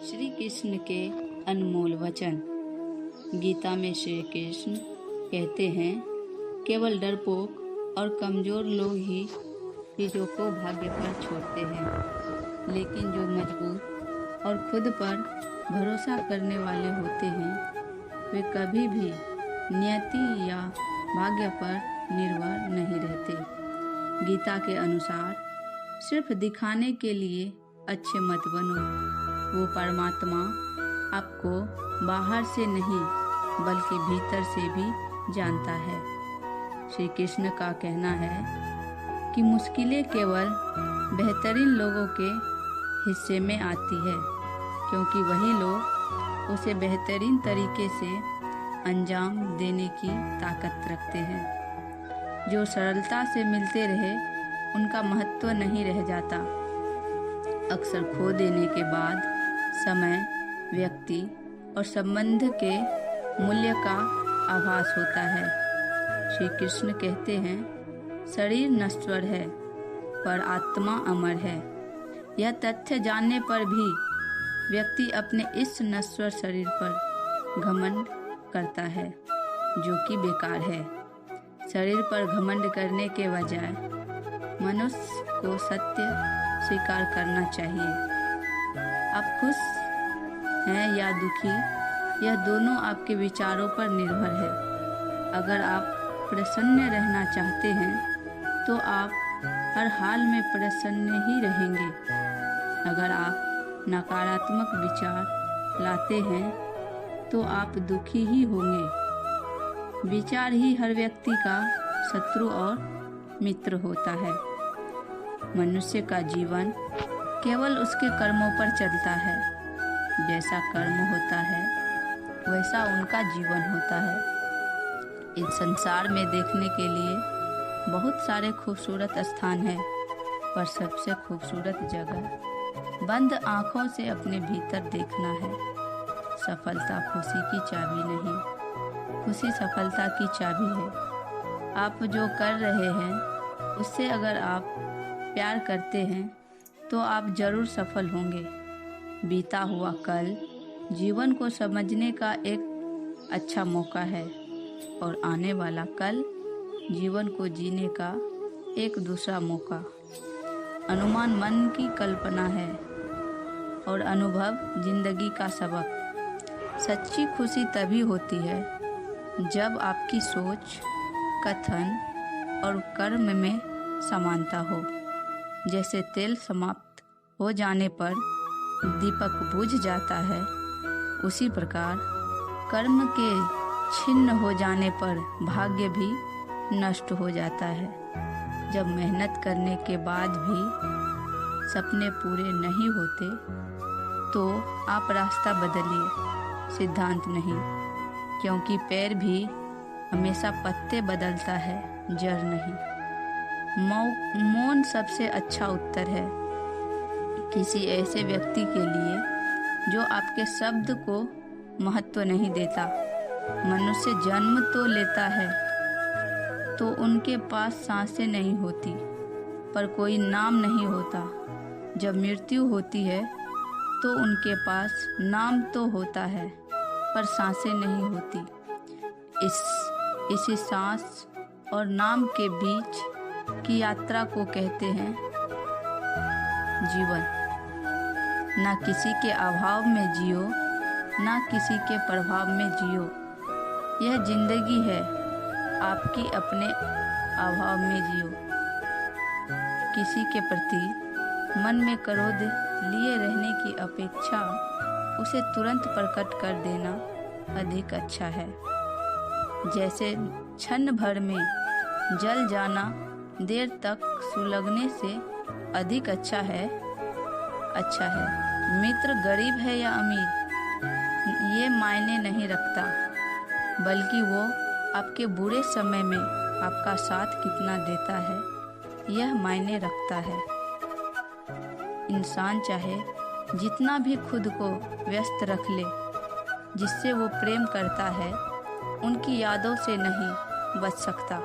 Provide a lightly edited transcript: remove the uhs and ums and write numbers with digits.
श्री कृष्ण के अनमोल वचन। गीता में श्री कृष्ण कहते हैं, केवल डरपोक और कमज़ोर लोग ही चीज़ों को भाग्य पर छोड़ते हैं, लेकिन जो मजबूत और खुद पर भरोसा करने वाले होते हैं वे कभी भी नियति या भाग्य पर निर्भर नहीं रहते। गीता के अनुसार सिर्फ दिखाने के लिए अच्छे मत बनो, वो परमात्मा आपको बाहर से नहीं बल्कि भीतर से भी जानता है। श्री कृष्ण का कहना है कि मुश्किलें केवल बेहतरीन लोगों के हिस्से में आती है, क्योंकि वही लोग उसे बेहतरीन तरीके से अंजाम देने की ताकत रखते हैं। जो सरलता से मिलते रहे उनका महत्व नहीं रह जाता। अक्सर खो देने के बाद समय, व्यक्ति और संबंध के मूल्य का आभास होता है। श्री कृष्ण कहते हैं, शरीर नश्वर है पर आत्मा अमर है। यह तथ्य जानने पर भी व्यक्ति अपने इस नश्वर शरीर पर घमंड करता है, जो कि बेकार है। शरीर पर घमंड करने के बजाय मनुष्य को सत्य स्वीकार करना चाहिए। आप खुश हैं या दुखी, यह दोनों आपके विचारों पर निर्भर है। अगर आप प्रसन्न रहना चाहते हैं तो आप हर हाल में प्रसन्न ही रहेंगे। अगर आप नकारात्मक विचार लाते हैं तो आप दुखी ही होंगे। विचार ही हर व्यक्ति का शत्रु और मित्र होता है। मनुष्य का जीवन केवल उसके कर्मों पर चलता है। जैसा कर्म होता है वैसा उनका जीवन होता है। इस संसार में देखने के लिए बहुत सारे खूबसूरत स्थान हैं, पर सबसे खूबसूरत जगह बंद आँखों से अपने भीतर देखना है। सफलता खुशी की चाबी नहीं, खुशी सफलता की चाबी है। आप जो कर रहे हैं उससे अगर आप प्यार करते हैं तो आप जरूर सफल होंगे। बीता हुआ कल जीवन को समझने का एक अच्छा मौका है और आने वाला कल जीवन को जीने का एक दूसरा मौका। अनुमान मन की कल्पना है और अनुभव जिंदगी का सबक। सच्ची खुशी तभी होती है जब आपकी सोच, कथन और कर्म में समानता हो। जैसे तेल समाप्त हो जाने पर दीपक बुझ जाता है, उसी प्रकार कर्म के छिन्न हो जाने पर भाग्य भी नष्ट हो जाता है। जब मेहनत करने के बाद भी सपने पूरे नहीं होते तो आप रास्ता बदलिए, सिद्धांत नहीं, क्योंकि पैर भी हमेशा पत्ते बदलता है, जड़ नहीं। मौन सबसे अच्छा उत्तर है किसी ऐसे व्यक्ति के लिए जो आपके शब्द को महत्व नहीं देता। मनुष्य जन्म तो लेता है तो उनके पास सांसें नहीं होती, पर कोई नाम नहीं होता। जब मृत्यु होती है तो उनके पास नाम तो होता है पर सांसें नहीं होती। इसी सांस और नाम के बीच की यात्रा को कहते हैं जीवन। ना किसी के अभाव में जियो, ना किसी के प्रभाव में जियो। यह जिंदगी है, आपकी अपने अभाव में जियो। किसी के प्रति मन में क्रोध लिए रहने की अपेक्षा उसे तुरंत प्रकट कर देना अधिक अच्छा है। जैसे क्षण भर में जल जाना देर तक सुलगने से अधिक अच्छा है। मित्र गरीब है या अमीर ये मायने नहीं रखता, बल्कि वो आपके बुरे समय में आपका साथ कितना देता है यह मायने रखता है। इंसान चाहे जितना भी खुद को व्यस्त रख ले, जिससे वो प्रेम करता है उनकी यादों से नहीं बच सकता।